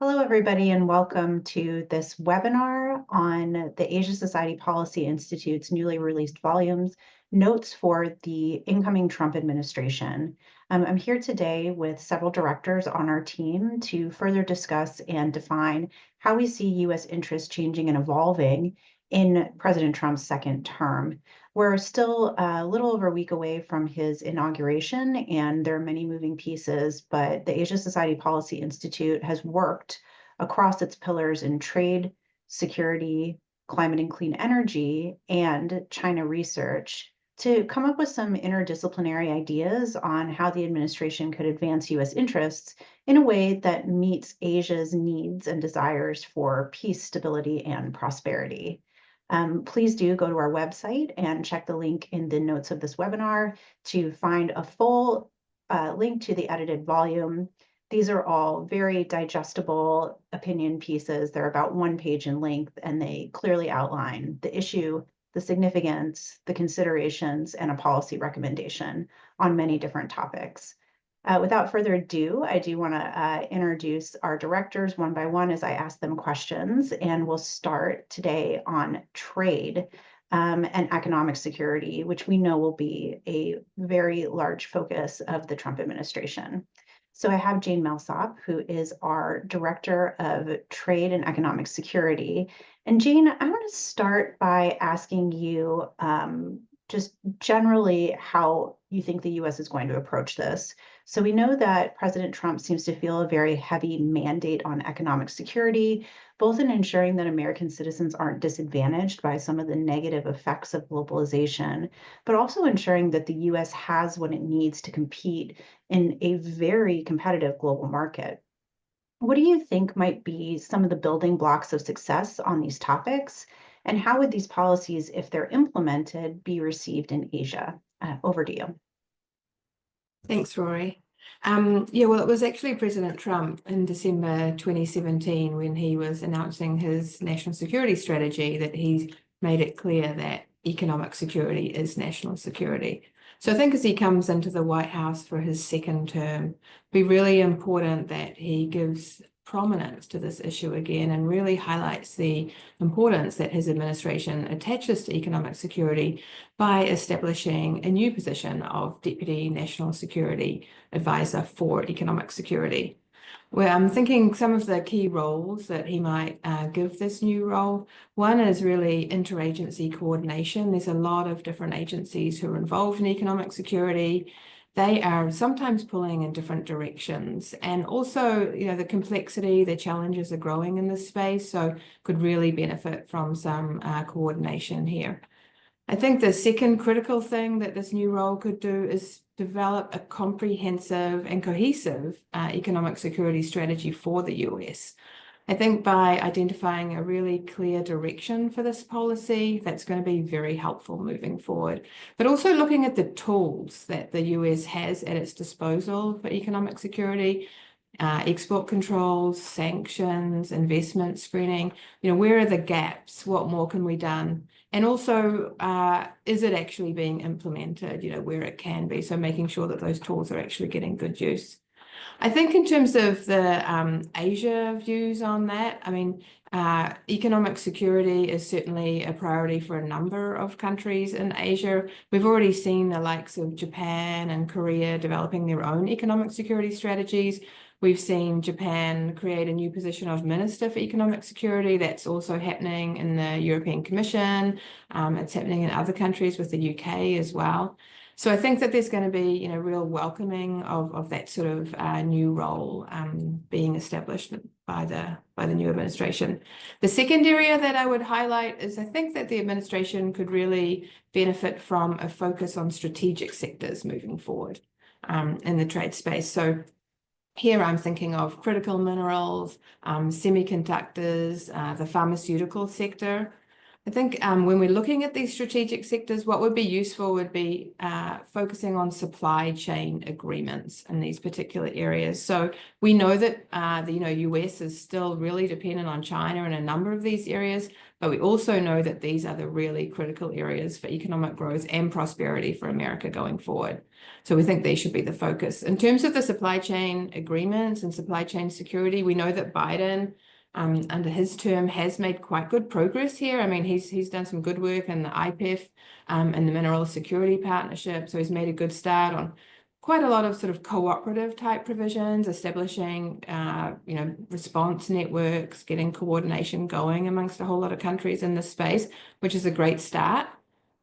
Hello, everybody, and welcome to this webinar on the Asia Society Policy Institute's newly released volumes, Notes for the Incoming Trump Administration. I'm here today with several directors on our team to further discuss and define how we see U.S. interests changing and evolving in President Trump's second term. We're still a little over a week away from his inauguration, and there are many moving pieces, but the Asia Society Policy Institute has worked across its pillars in trade, security, climate and clean energy, and China research to come up with some interdisciplinary ideas on how the administration could advance U.S. interests in a way that meets Asia's needs and desires for peace, stability, and prosperity. Please do go to our website and check the link in the notes of this webinar to find a full link to the edited volume. These are all very digestible opinion pieces. They're about 1 page in length, and they clearly outline the issue, the significance, the considerations, and a policy recommendation on many different topics. Without further ado, I do want to introduce our directors one by one as I ask them questions, and we'll start today on trade and economic security, which we know will be a very large focus of the Trump administration. So I have Jane Mellsop, who is our Director of Trade and Economic Security. And Jane, I want to start by asking you just generally how you think the U.S. is going to approach this. So we know that President Trump seems to feel a very heavy mandate on economic security, both in ensuring that American citizens aren't disadvantaged by some of the negative effects of globalization, but also ensuring that the U.S. has what it needs to compete in a very competitive global market. What do you think might be some of the building blocks of success on these topics? And how would these policies, if they're implemented, be received in Asia? Over to you. Thanks, Rorry. Well, it was actually President Trump in December 2017 when he was announcing his national security strategy that he made it clear that economic security is national security. So I think as he comes into the White House for his second term, it'll be really important that he gives prominence to this issue again and really highlights the importance that his administration attaches to economic security by establishing a new position of Deputy National Security Advisor for Economic Security. Well, I'm thinking some of the key roles that he might give this new role. One is really interagency coordination. There's a lot of different agencies who are involved in economic security. They are sometimes pulling in different directions, and also, the complexity, the challenges are growing in this space, so could really benefit from some coordination here. I think the second critical thing that this new role could do is develop a comprehensive and cohesive economic security strategy for the US. I think by identifying a really clear direction for this policy, that's going to be very helpful moving forward. But also looking at the tools that the US has at its disposal for economic security, export controls, sanctions, investment screening, where are the gaps? What more can we do? And also, is it actually being implemented, where it can be? So making sure that those tools are actually getting good use. I think in terms of the Asia views on that, economic security is certainly a priority for a number of countries in Asia. We've already seen the likes of Japan and Korea developing their own economic security strategies. We've seen Japan create a new position of Minister for Economic Security. That's also happening in the European Commission. It's happening in other countries with the UK as well. So I think that there's going to be, real welcoming of that sort of new role being established by the new administration. The second area that I would highlight is I think that the administration could really benefit from a focus on strategic sectors moving forward in the trade space. So here I'm thinking of critical minerals, semiconductors, the pharmaceutical sector. I think when we're looking at these strategic sectors, what would be useful would be focusing on supply chain agreements in these particular areas. So we know that the US is still really dependent on China in a number of these areas, but we also know that these are the really critical areas for economic growth and prosperity for America going forward. So we think they should be the focus. In terms of the supply chain agreements and supply chain security, we know that Biden under his term has made quite good progress here. I mean, he's done some good work in the IPEF and the Mineral Security Partnership. So he's made a good start on quite a lot of sort of cooperative type provisions, establishing, response networks, getting coordination going amongst a whole lot of countries in this space, which is a great start.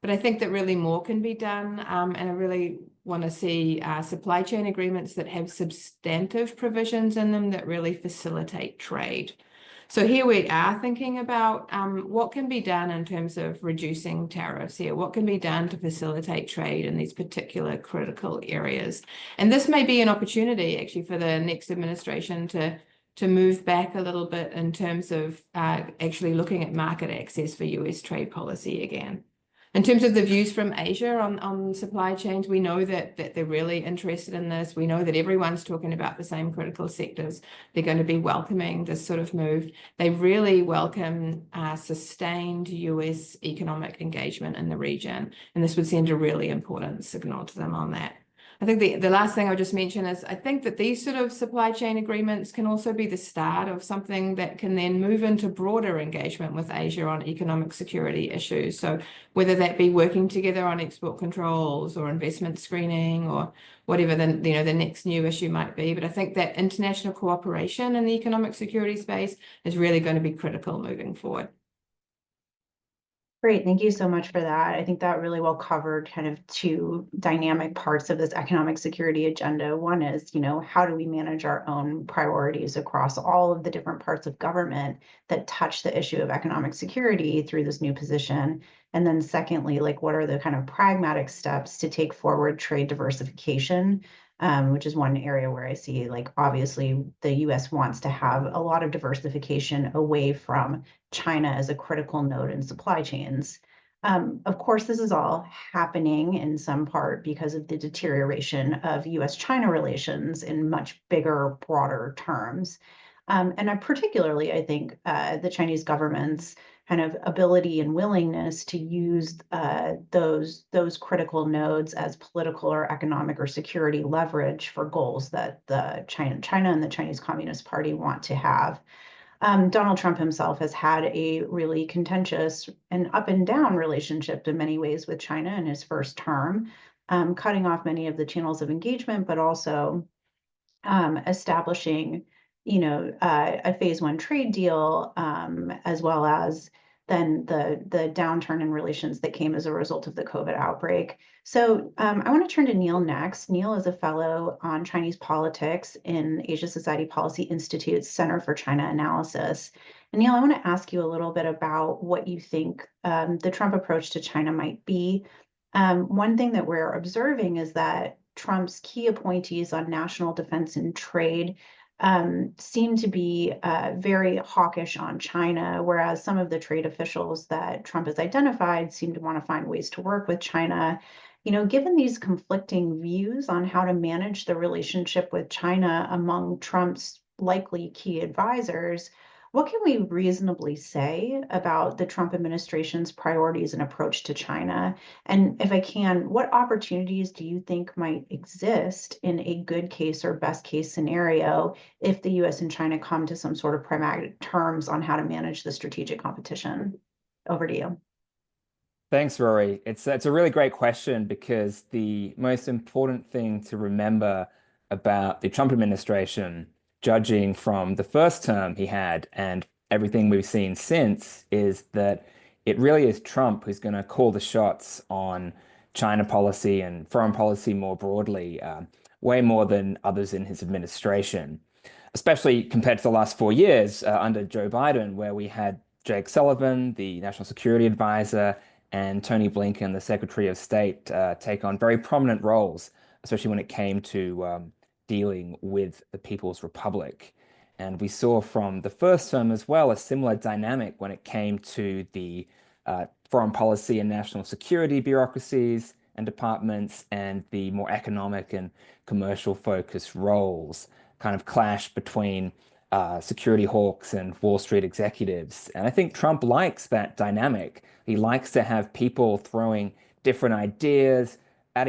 But I think that really more can be done, and I really want to see supply chain agreements that have substantive provisions in them that really facilitate trade. So here we are thinking about what can be done in terms of reducing tariffs here, what can be done to facilitate trade in these particular critical areas. And this may be an opportunity actually for the next administration to move back a little bit in terms of actually looking at market access for US trade policy again. In terms of the views from Asia on supply chains, we know that they're really interested in this. We know that everyone's talking about the same critical sectors. They're going to be welcoming this sort of move. They really welcome sustained US economic engagement in the region. And this would send a really important signal to them on that. I think the last thing I'll just mention is I think that these sort of supply chain agreements can also be the start of something that can then move into broader engagement with Asia on economic security issues. So whether that be working together on export controls or investment screening or whatever the next new issue might be. But I think that international cooperation in the economic security space is really going to be critical moving forward. Great, thank you so much for that. I think that really well covered kind of two dynamic parts of this economic security agenda. One is, how do we manage our own priorities across all of the different parts of government that touch the issue of economic security through this new position? And then secondly, what are the kind of pragmatic steps to take forward trade diversification? Which is one area where I see, obviously, the US wants to have a lot of diversification away from China as a critical node in supply chains. Of course, this is all happening in some part because of the deterioration of US-China relations in much bigger, broader terms. And particularly, I think, the Chinese government's kind of ability and willingness to use those critical nodes as political or economic or security leverage for goals that the China and the Chinese Communist Party want to have. Donald Trump himself has had a really contentious and up and down relationship in many ways with China in his first term, cutting off many of the channels of engagement, but also establishing, a phase one trade deal, as well as then the downturn in relations that came as a result of the COVID outbreak. So I want to turn to Neil next. Neil is a fellow on Chinese politics in Asia Society Policy Institute's Center for China Analysis. And Neil, I want to ask you a little bit about what you think the Trump approach to China might be. One thing that we're observing is that Trump's key appointees on national defense and trade seem to be very hawkish on China, whereas some of the trade officials that Trump has identified seem to want to find ways to work with China. Given these conflicting views on how to manage the relationship with China among Trump's likely key advisors, what can we reasonably say about the Trump administration's priorities and approach to China? And if I can, what opportunities do you think might exist in a good case or best case scenario if the US and China come to some sort of pragmatic terms on how to manage the strategic competition? Over to you. Thanks, Rory. It's a really great question because the most important thing to remember about the Trump administration, judging from the first term he had and everything we've seen since, is that it really is Trump who's going to call the shots on China policy and foreign policy more broadly, way more than others in his administration, especially compared to the last 4 years under Joe Biden, where we had Jake Sullivan, the National Security Advisor, and Tony Blinken, the Secretary of State, take on very prominent roles, especially when it came to dealing with the People's Republic. And we saw from the first term as well a similar dynamic when it came to the foreign policy and national security bureaucracies and departments, and the more economic and commercial focused roles kind of clash between security hawks and Wall Street executives. And I think Trump likes that dynamic. He likes to have people throwing different ideas at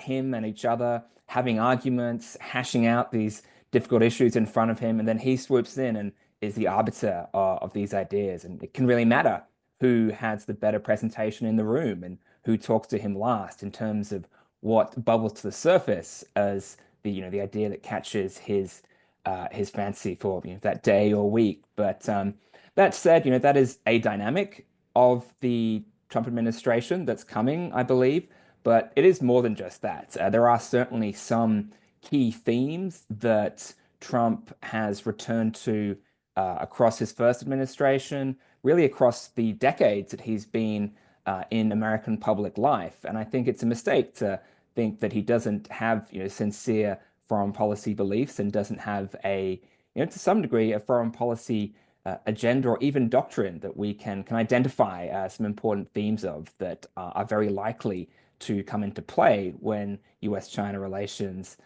him and each other, having arguments, hashing out these difficult issues in front of him, and then he swoops in and is the arbiter of these ideas. And it can really matter who has the better presentation in the room and who talks to him last in terms of what bubbles to the surface as the idea that catches his fancy for that day or week. But that said, that is a dynamic of the Trump administration that's coming, I believe. But it is more than just that. There are certainly some key themes that Trump has returned to across his first administration, really across the decades that he's been in American public life. And I think it's a mistake to think that he doesn't have, sincere foreign policy beliefs and doesn't have to some degree, a foreign policy agenda or even doctrine that we can identify some important themes of that are very likely to come into play when US-China relations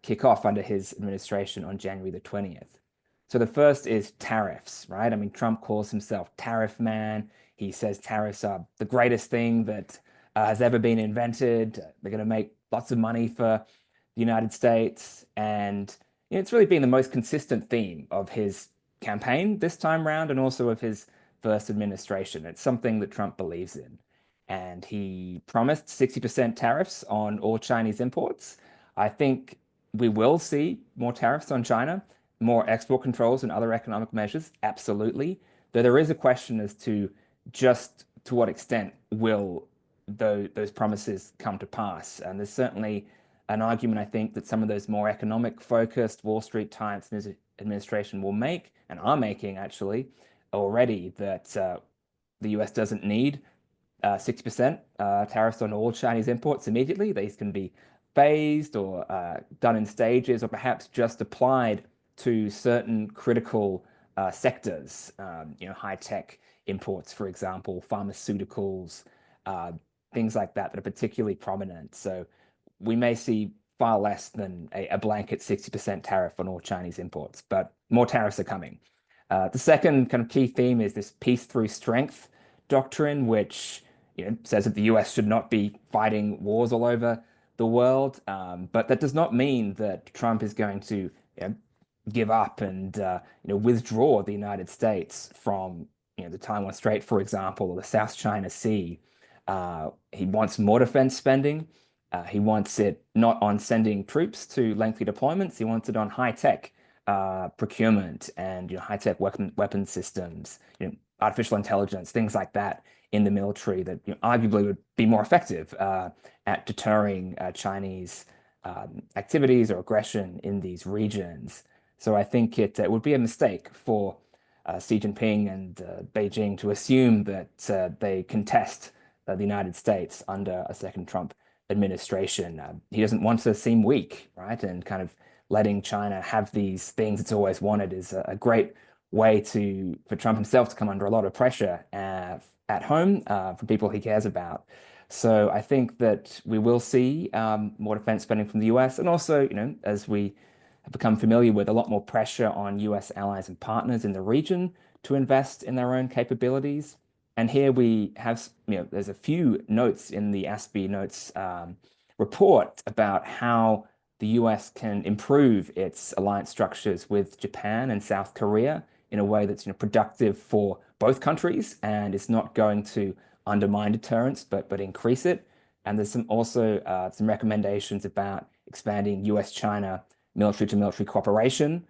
kick off under his administration on January the 20th. So the first is tariffs, right? I mean, Trump calls himself tariff man. He says tariffs are the greatest thing that has ever been invented. They're going to make lots of money for the United States. And it's really been the most consistent theme of his campaign this time round and also of his first administration. It's something that Trump believes in. And he promised 60% tariffs on all Chinese imports. I think we will see more tariffs on China, more export controls and other economic measures, absolutely. Though there is a question as to just to what extent will those promises come to pass. And there's certainly an argument, I think, that some of those more economic-focused Wall Street types in his administration will make, and are making actually, already, that the US doesn't need 60% tariffs on all Chinese imports immediately. These can be phased or done in stages, or perhaps just applied to certain critical sectors, high-tech imports, for example, pharmaceuticals, things like that are particularly prominent. So we may see far less than a blanket 60% tariff on all Chinese imports, but more tariffs are coming. The second kind of key theme is this peace through strength doctrine, which says that the US should not be fighting wars all over the world. But that does not mean that Trump is going to give up and withdraw the United States from the Taiwan Strait, for example, or the South China Sea. He wants more defense spending. He wants it not on sending troops to lengthy deployments. He wants it on high-tech procurement and high-tech weapon systems, artificial intelligence, things like that in the military that arguably would be more effective at deterring Chinese activities or aggression in these regions. So I think it would be a mistake for Xi Jinping and Beijing to assume that they contest the United States under a second Trump administration. He doesn't want to seem weak, right? And kind of letting China have these things it's always wanted is a great way for Trump himself to come under a lot of pressure at home from people he cares about. So I think that we will see more defense spending from the US, and also, as we have become familiar with, a lot more pressure on US allies and partners in the region to invest in their own capabilities. And here we have, there's a few notes in the ASPI Notes report about how the US can improve its alliance structures with Japan and South Korea in a way that's productive for both countries, and it's not going to undermine deterrence, but increase it. And there's also some recommendations about expanding US-China military-to-military cooperation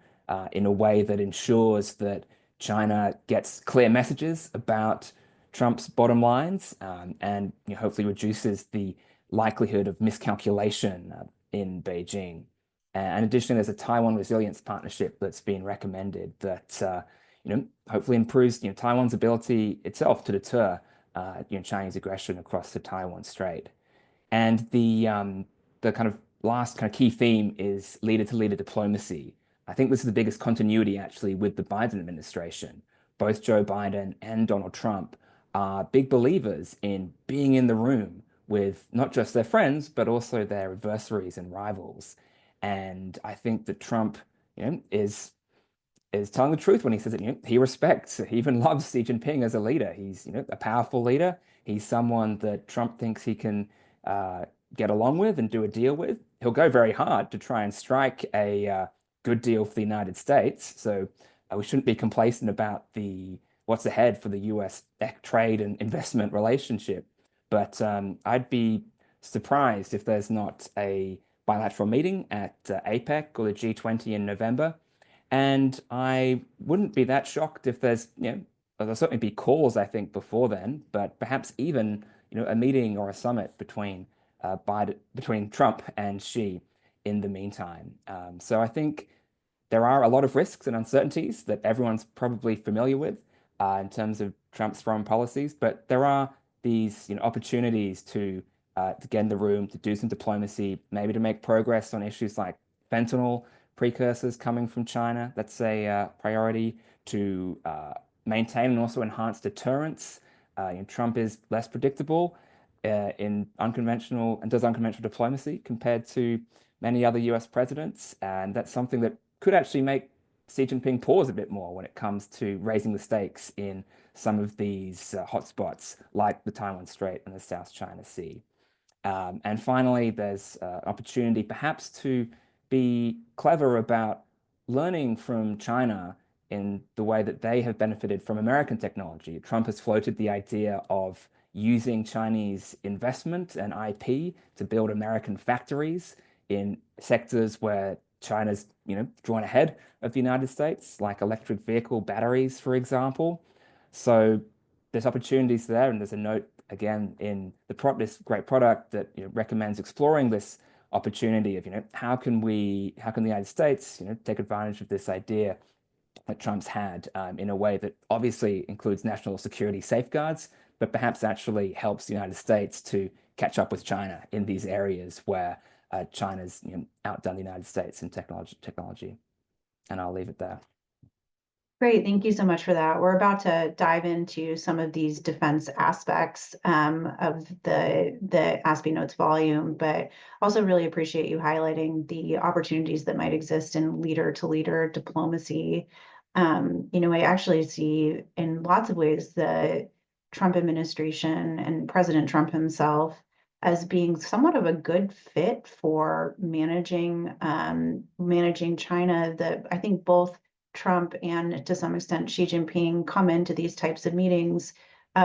in a way that ensures that China gets clear messages about Trump's bottom lines and hopefully reduces the likelihood of miscalculation in Beijing. And additionally, there's a Taiwan resilience partnership that's been recommended that hopefully improves Taiwan's ability itself to deter Chinese aggression across the Taiwan Strait. And the kind of last kind of key theme is leader-to-leader diplomacy. I think this is the biggest continuity actually with the Biden administration. Both Joe Biden and Donald Trump are big believers in being in the room with not just their friends, but also their adversaries and rivals. And I think that Trump, is telling the truth when he says that, he respects, he even loves Xi Jinping as a leader. He's, a powerful leader. He's someone that Trump thinks he can get along with and do a deal with. He'll go very hard to try and strike a good deal for the United States. So we shouldn't be complacent about what's ahead for the US trade and investment relationship. But I'd be surprised if there's not a bilateral meeting at APEC or the G20 in November. And I wouldn't be that shocked if there'll certainly be calls, I think, before then, but perhaps even, a meeting or a summit between Trump and Xi in the meantime. So I think there are a lot of risks and uncertainties that everyone's probably familiar with in terms of Trump's foreign policies, but there are these, opportunities to get in the room, to do some diplomacy, maybe to make progress on issues like fentanyl precursors coming from China. That's a priority to maintain and also enhance deterrence. Trump is less predictable in does unconventional diplomacy compared to many other US presidents. And that's something that could actually make Xi Jinping pause a bit more when it comes to raising the stakes in some of these hotspots like the Taiwan Strait and the South China Sea. And finally, there's opportunity perhaps to be clever about learning from China in the way that they have benefited from American technology. Trump has floated the idea of using Chinese investment and IP to build American factories in sectors where China's, drawn ahead of the United States, like electric vehicle batteries, for example. So there's opportunities there, and there's a note again in this great product that recommends exploring this opportunity of how can the United States take advantage of this idea that Trump's had in a way that obviously includes national security safeguards, but perhaps actually helps the United States to catch up with China in these areas where China's outdone the United States in technology. And I'll leave it there. Great, thank you so much for that. We're about to dive into some of these defense aspects of the ASPI Notes volume, but also really appreciate you highlighting the opportunities that might exist in leader-to-leader diplomacy. I actually see in lots of ways the Trump administration and President Trump himself as being somewhat of a good fit for managing China. That I think both Trump and to some extent Xi Jinping come into these types of meetings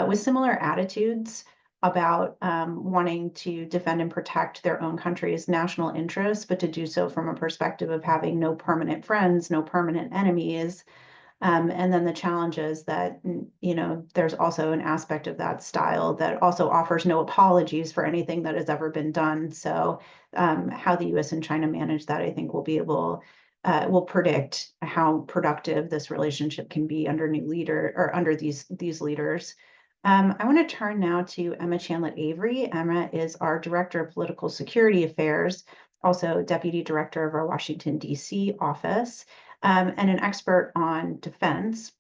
with similar attitudes about wanting to defend and protect their own country's national interests, but to do so from a perspective of having no permanent friends, no permanent enemies. And then the challenge is that, there's also an aspect of that style that also offers no apologies for anything that has ever been done. So how the US and China manage that, I think will predict how productive this relationship can be under new leader or under these leaders. I want to turn now to Aamer Chanlett-Avery. Aamer is our Director of Political Security Affairs, also Deputy Director of our Washington, D.C. office, and an expert on defense,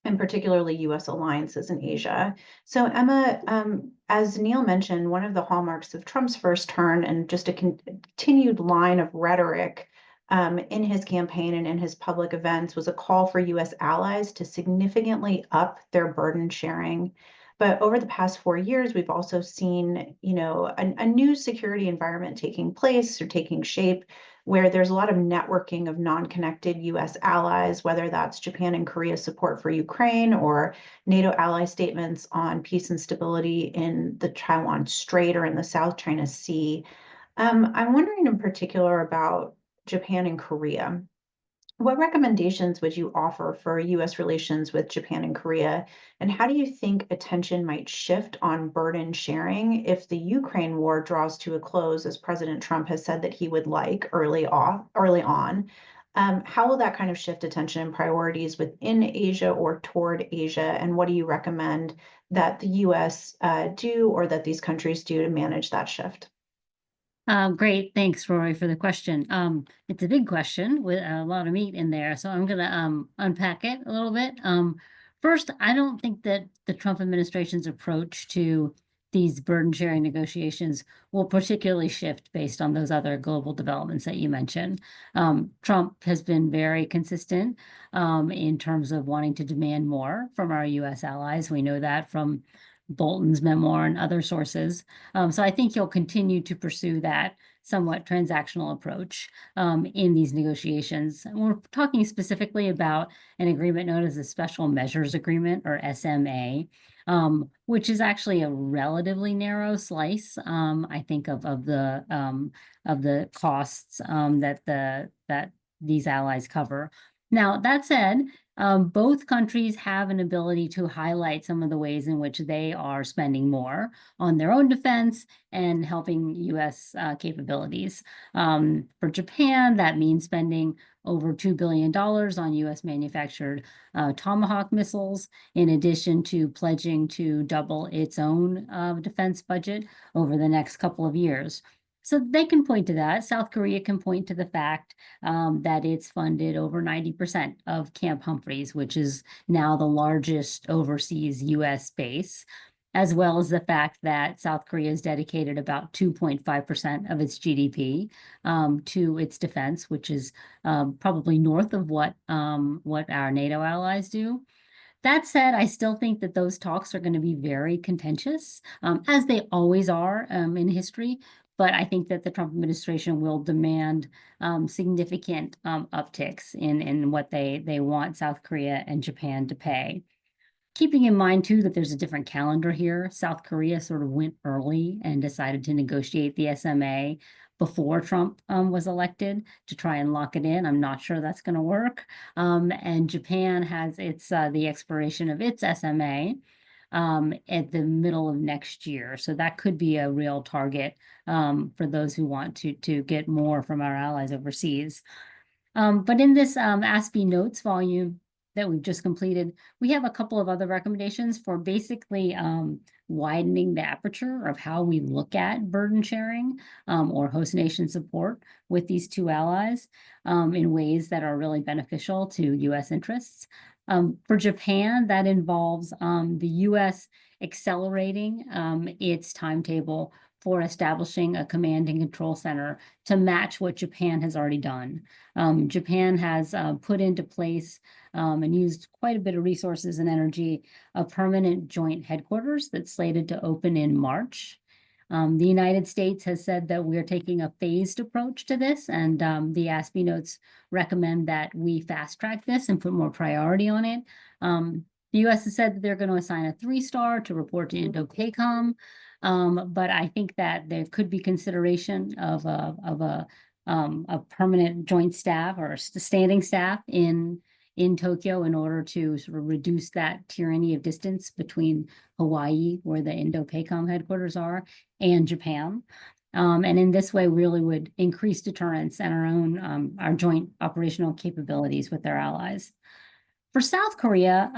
and particularly U.S. alliances in Asia. So Aamer, as Neil mentioned, one of the hallmarks of Trump's first term and just a continued line of rhetoric in his campaign and in his public events was a call for U.S. allies to significantly up their burden sharing. But over the past 4 years, we've also seen, a new security environment taking place or taking shape, where there's a lot of networking of non-connected U.S. allies, whether that's Japan and Korea's support for Ukraine or NATO ally statements on peace and stability in the Taiwan Strait or in the South China Sea. I'm wondering in particular about Japan and Korea. What recommendations would you offer for U.S. relations with Japan and Korea? And how do you think attention might shift on burden sharing if the Ukraine war draws to a close, as President Trump has said that he would like early on? How will that kind of shift attention and priorities within Asia or toward Asia? And what do you recommend that the U.S. do or that these countries do to manage that shift? Great. Thanks, Rorry, for the question. It's a big question with a lot of meat in there, so I'm going to unpack it a little bit. First, I don't think that the Trump administration's approach to these burden sharing negotiations will particularly shift based on those other global developments that you mentioned. Trump has been very consistent in terms of wanting to demand more from our U.S. allies. We know that from Bolton's memoir and other sources. So I think he'll continue to pursue that somewhat transactional approach in these negotiations. And we're talking specifically about an agreement known as a Special Measures Agreement, or SMA, which is actually a relatively narrow slice, I think, of the costs that these allies cover. Now, that said, both countries have an ability to highlight some of the ways in which they are spending more on their own defense and helping U.S. Capabilities. For Japan, that means spending over $2 billion on U.S. manufactured Tomahawk missiles, in addition to pledging to double its own defense budget over the next couple of years. So they can point to that. South Korea can point to the fact that it's funded over 90% of Camp Humphreys, which is now the largest overseas U.S. base, as well as the fact that South Korea has dedicated about 2.5% of its GDP to its defense, which is probably north of what our NATO allies do. That said, I still think that those talks are going to be very contentious, as they always are in history. But I think that the Trump administration will demand significant upticks in what they want South Korea and Japan to pay. Keeping in mind, too, that there's a different calendar here. South Korea sort of went early and decided to negotiate the SMA before Trump was elected to try and lock it in. I'm not sure that's going to work. And Japan has the expiration of its SMA at the middle of next year. So that could be a real target for those who want to get more from our allies overseas. But in this ASPI Notes volume that we've just completed, we have a couple of other recommendations for basically widening the aperture of how we look at burden sharing or host nation support with these two allies in ways that are really beneficial to U.S. interests. For Japan, that involves the U.S. accelerating its timetable for establishing a command and control center to match what Japan has already done. Japan has put into place and used quite a bit of resources and energy, a permanent joint headquarters that's slated to open in March. The United States has said that we're taking a phased approach to this, and the ASPI Notes recommend that we fast track this and put more priority on it. The U.S. has said that they're going to assign a 3-star to report to Indo-Pacific, but I think that there could be consideration of a permanent joint staff or standing staff in Tokyo in order to sort of reduce that tyranny of distance between Hawaii, where the Indo-Pacific headquarters are, and Japan. And in this way, really would increase deterrence and our joint operational capabilities with our allies. For South Korea,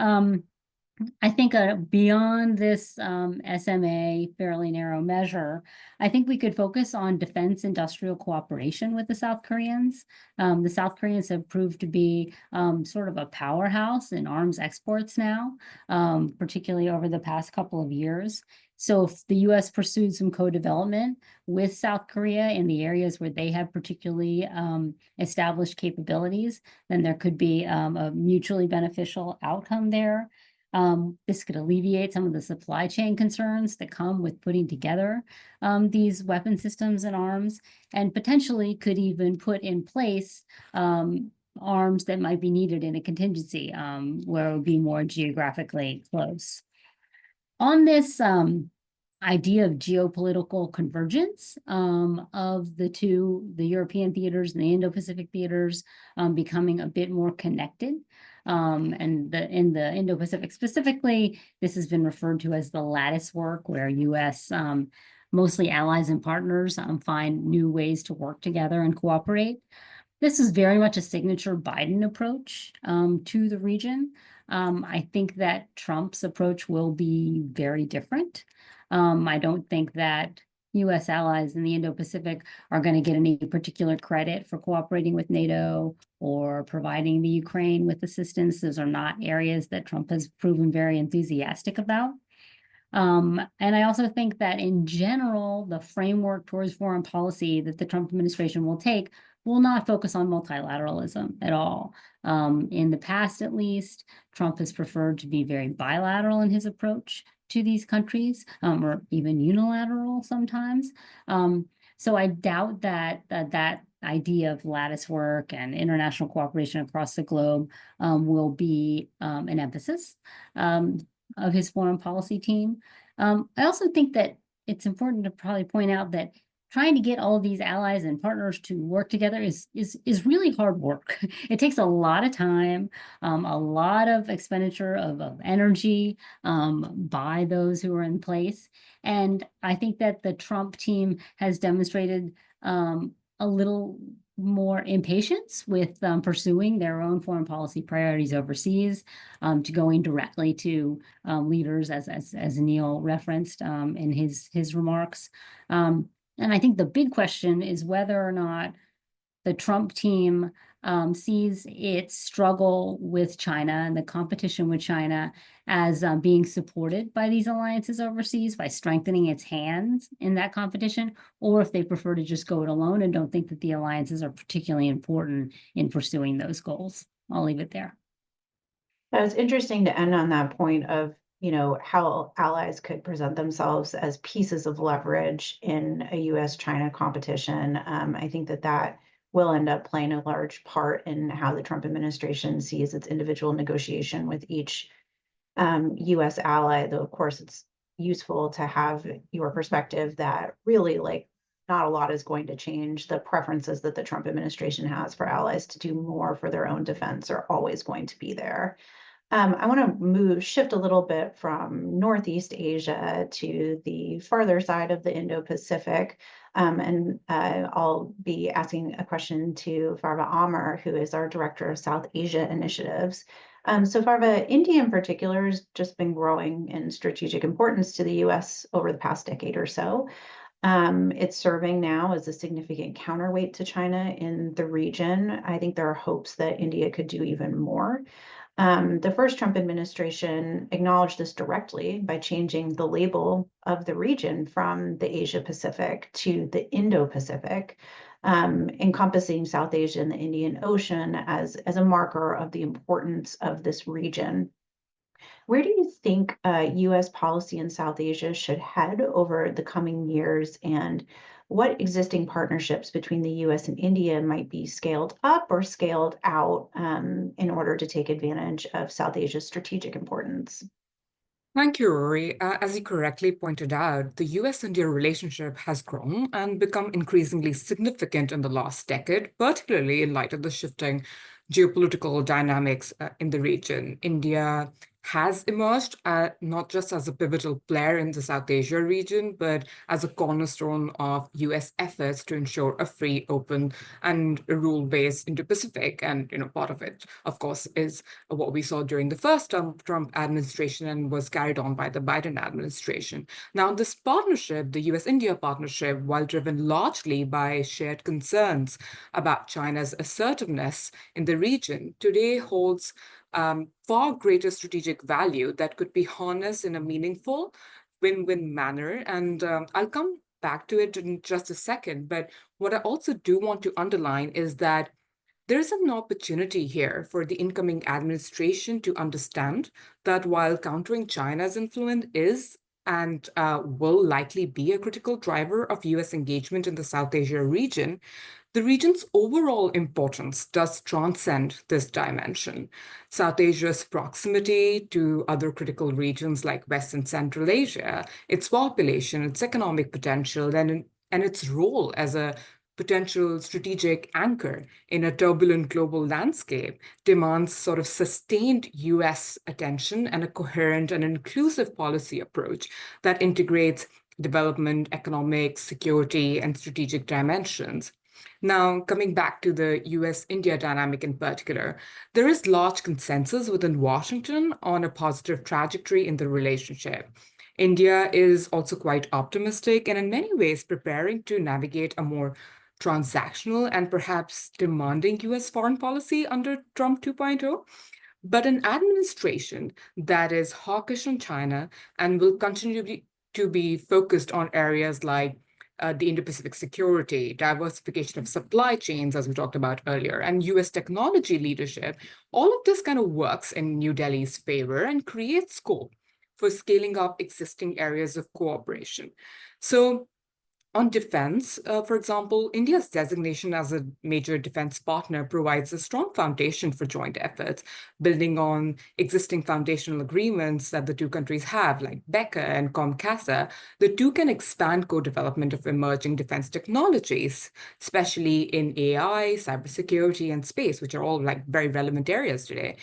I think beyond this SMA fairly narrow measure, I think we could focus on defense industrial cooperation with the South Koreans. The South Koreans have proved to be sort of a powerhouse in arms exports now, particularly over the past couple of years. So if the U.S. pursued some co-development with South Korea in the areas where they have particularly established capabilities, then there could be a mutually beneficial outcome there. This could alleviate some of the supply chain concerns that come with putting together these weapon systems and arms, and potentially could even put in place arms that might be needed in a contingency where it would be more geographically close. On this idea of geopolitical convergence of the European theaters and the Indo-Pacific theaters becoming a bit more connected, and in the Indo-Pacific specifically, this has been referred to as the lattice work, where U.S. Mostly allies and partners find new ways to work together and cooperate. This is very much a signature Biden approach to the region. I think that Trump's approach will be very different. I don't think that US allies in the Indo-Pacific are going to get any particular credit for cooperating with NATO or providing the Ukraine with assistance. Those are not areas that Trump has proven very enthusiastic about. And I also think that in general, the framework towards foreign policy that the Trump administration will take will not focus on multilateralism at all. In the past, at least, Trump has preferred to be very bilateral in his approach to these countries, or even unilateral sometimes. So I doubt that that idea of lattice work and international cooperation across the globe will be an emphasis of his foreign policy team. I also think that it's important to probably point out that trying to get all of these allies and partners to work together is really hard work. It takes a lot of time, a lot of expenditure of energy by those who are in place. And I think that the Trump team has demonstrated a little more impatience with pursuing their own foreign policy priorities overseas, to going directly to leaders, as Neil referenced in his remarks. And I think the big question is whether or not the Trump team sees its struggle with China and the competition with China as being supported by these alliances overseas by strengthening its hands in that competition, or if they prefer to just go it alone and don't think that the alliances are particularly important in pursuing those goals. I'll leave it there. It's interesting to end on that point of, how allies could present themselves as pieces of leverage in a US-China competition. I think that will end up playing a large part in how the Trump administration sees its individual negotiation with each US ally, though of course it's useful to have your perspective that really not a lot is going to change. The preferences that the Trump administration has for allies to do more for their own defense are always going to be there. I want to shift a little bit from Northeast Asia to the farther side of the Indo-Pacific. And I'll be asking a question to Farwa Aamer, who is our Director of South Asia Initiatives. So Farwa, India in particular has just been growing in strategic importance to the US over the past decade or so. It's serving now as a significant counterweight to China in the region. I think there are hopes that India could do even more. The first Trump administration acknowledged this directly by changing the label of the region from the Asia Pacific to the Indo-Pacific, encompassing South Asia and the Indian Ocean as a marker of the importance of this region. Where do you think US policy in South Asia should head over the coming years, and what existing partnerships between the US and India might be scaled up or scaled out in order to take advantage of South Asia's strategic importance? Thank you, Rorry. As you correctly pointed out, the US-India relationship has grown and become increasingly significant in the last decade, particularly in light of the shifting geopolitical dynamics in the region. India has emerged not just as a pivotal player in the South Asia region, but as a cornerstone of US efforts to ensure a free, open, and rule-based Indo-Pacific. And part of it, of course, is what we saw during the first Trump administration and was carried on by the Biden administration. Now, this partnership, the US-India partnership, while driven largely by shared concerns about China's assertiveness in the region, today holds far greater strategic value that could be harnessed in a meaningful win-win manner. And I'll come back to it in just a second. But what I also do want to underline is that there's an opportunity here for the incoming administration to understand that while countering China's influence is and will likely be a critical driver of US engagement in the South Asia region, the region's overall importance does transcend this dimension. South Asia's proximity to other critical regions like West and Central Asia, its population, its economic potential, and its role as a potential strategic anchor in a turbulent global landscape demands sort of sustained US attention and a coherent and inclusive policy approach that integrates development, economics, security, and strategic dimensions. Now, coming back to the US-India dynamic in particular, there is large consensus within Washington on a positive trajectory in the relationship. India is also quite optimistic and in many ways preparing to navigate a more transactional and perhaps demanding US foreign policy under Trump 2.0. But an administration that is hawkish on China and will continue to be focused on areas like the Indo-Pacific security, diversification of supply chains, as we talked about earlier, and US technology leadership, all of this kind of works in New Delhi's favor and creates scope for scaling up existing areas of cooperation. So on defense, for example, India's designation as a major defense partner provides a strong foundation for joint efforts, building on existing foundational agreements that the two countries have, like BECA and COMCASA. The two can expand co-development of emerging defense technologies, especially in AI, cybersecurity, and space, which are all like very relevant areas today.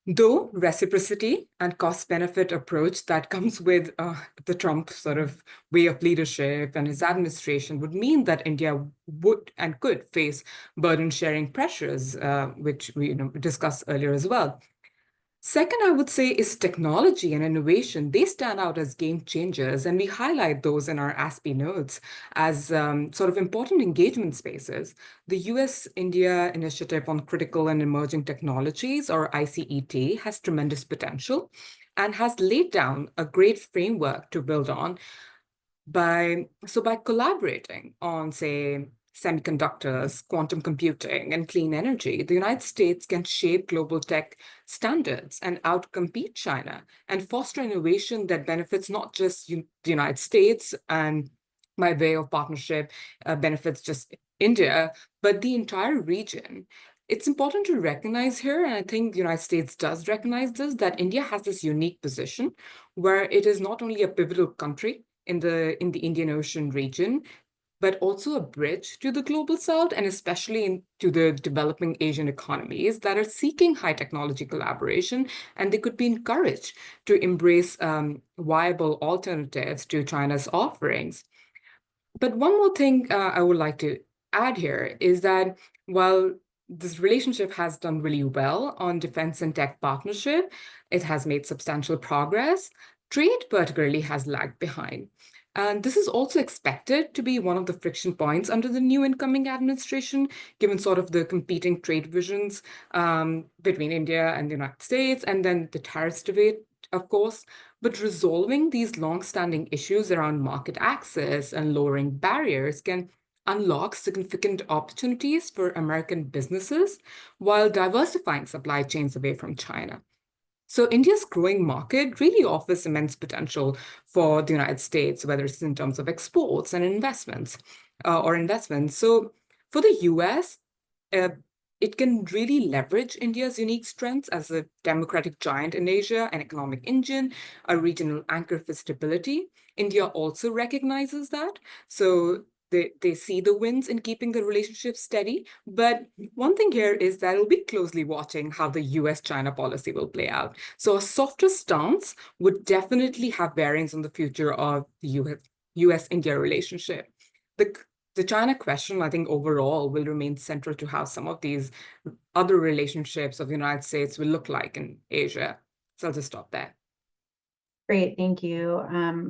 Though reciprocity and cost-benefit approach that comes with the Trump sort of way of leadership and his administration would mean that India would and could face burden-sharing pressures, which we discussed earlier as well. Second, I would say, is technology and innovation. They stand out as game changers, and we highlight those in our ASPI notes as sort of important engagement spaces. The US-India Initiative on Critical and Emerging Technologies, or ICET, has tremendous potential and has laid down a great framework to build on by collaborating on, say, semiconductors, quantum computing, and clean energy, the United States can shape global tech standards and outcompete China and foster innovation that benefits not just the United States and by way of partnership benefits just India, but the entire region. It's important to recognize here, and I think the United States does recognize this, that India has this unique position where it is not only a pivotal country in the Indian Ocean region, but also a bridge to the global south, and especially to the developing Asian economies that are seeking high technology collaboration, and they could be encouraged to embrace viable alternatives to China's offerings. But one more thing I would like to add here is that while this relationship has done really well on defense and tech partnership, it has made substantial progress. Trade particularly has lagged behind. And this is also expected to be one of the friction points under the new incoming administration, given sort of the competing trade visions between India and the United States, and then the tariffs debate, of course. But resolving these long-standing issues around market access and lowering barriers can unlock significant opportunities for American businesses while diversifying supply chains away from China. So India's growing market really offers immense potential for the United States, whether it's in terms of exports and investments or investments. So for the US, it can really leverage India's unique strengths as a democratic giant in Asia, an economic engine, a regional anchor for stability. India also recognizes that. So they see the wins in keeping the relationship steady. But one thing here is that we'll be closely watching how the US-China policy will play out. So a softer stance would definitely have bearings on the future of the US-India relationship. The China question, I think, overall will remain central to how some of these other relationships of the United States will look like in Asia. So I'll just stop there. Great, thank you.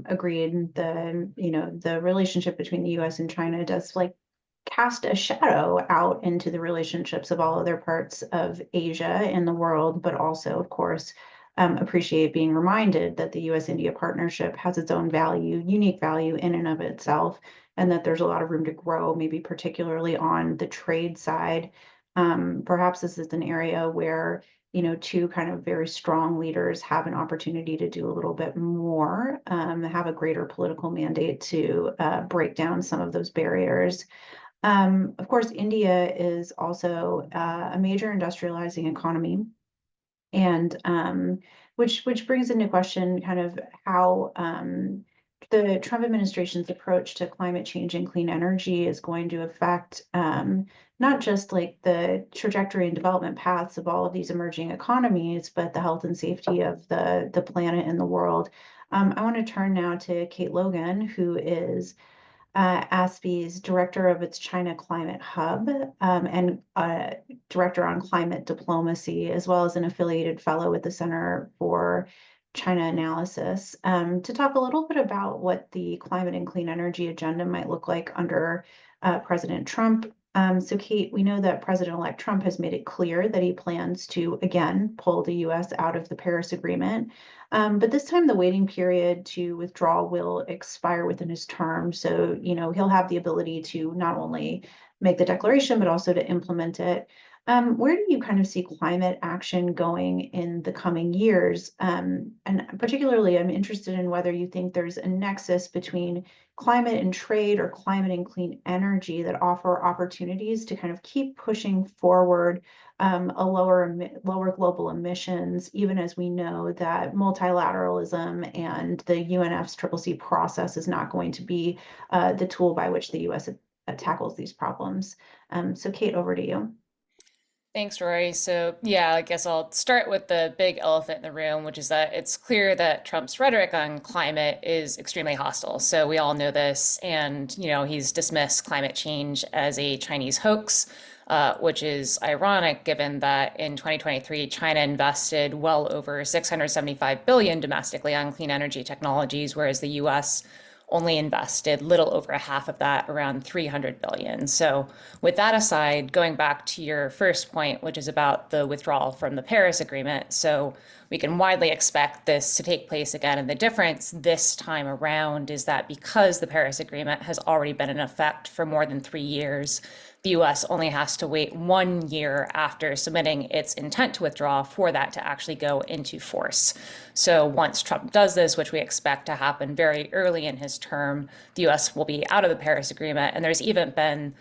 Agreed. The relationship between the US and China does cast a shadow out into the relationships of all other parts of Asia and the world, but also, of course, appreciate being reminded that the US-India partnership has its own value, unique value in and of itself, and that there's a lot of room to grow, maybe particularly on the trade side. Perhaps this is an area where two kind of very strong leaders have an opportunity to do a little bit more, have a greater political mandate to break down some of those barriers. Of course, India is also a major industrializing economy, and which brings into question kind of how the Trump administration's approach to climate change and clean energy is going to affect not just the trajectory and development paths of all of these emerging economies, but the health and safety of the planet and the world. I want to turn now to Kate Logan, who is ASPI's director of its China Climate Hub and director on climate diplomacy, as well as an affiliated fellow at the Center for China analysis, to talk a little bit about what the climate and clean energy agenda might look like under President Trump. So Kate, we know that President-elect Trump has made it clear that he plans to, again, pull the US out of the Paris Agreement. But this time the waiting period to withdraw will expire within his term. So, he'll have the ability to not only make the declaration, but also to implement it. Where do you kind of see climate action going in the coming years? And particularly, I'm interested in whether you think there's a nexus between climate and trade or climate and clean energy that offer opportunities to kind of keep pushing forward a lower global emissions, even as we know that multilateralism and the UNFCCC process is not going to be the tool by which the US tackles these problems. So Kate, over to you. Thanks, Rorry. So yeah, I guess I'll start with the big elephant in the room, which is that it's clear that Trump's rhetoric on climate is extremely hostile. So we all know this, and he's dismissed climate change as a Chinese hoax, which is ironic given that in 2023, China invested well over $675 billion domestically on clean energy technologies, whereas the US only invested little over half of that, around $300 billion. So with that aside, going back to your first point, which is about the withdrawal from the Paris Agreement, so we can widely expect this to take place again. And the difference this time around is that because the Paris Agreement has already been in effect for more than 3 years, the US only has to wait 1 year after submitting its intent to withdraw for that to actually go into force. So once Trump does this, which we expect to happen very early in his term, the US will be out of the Paris Agreement. And there's even been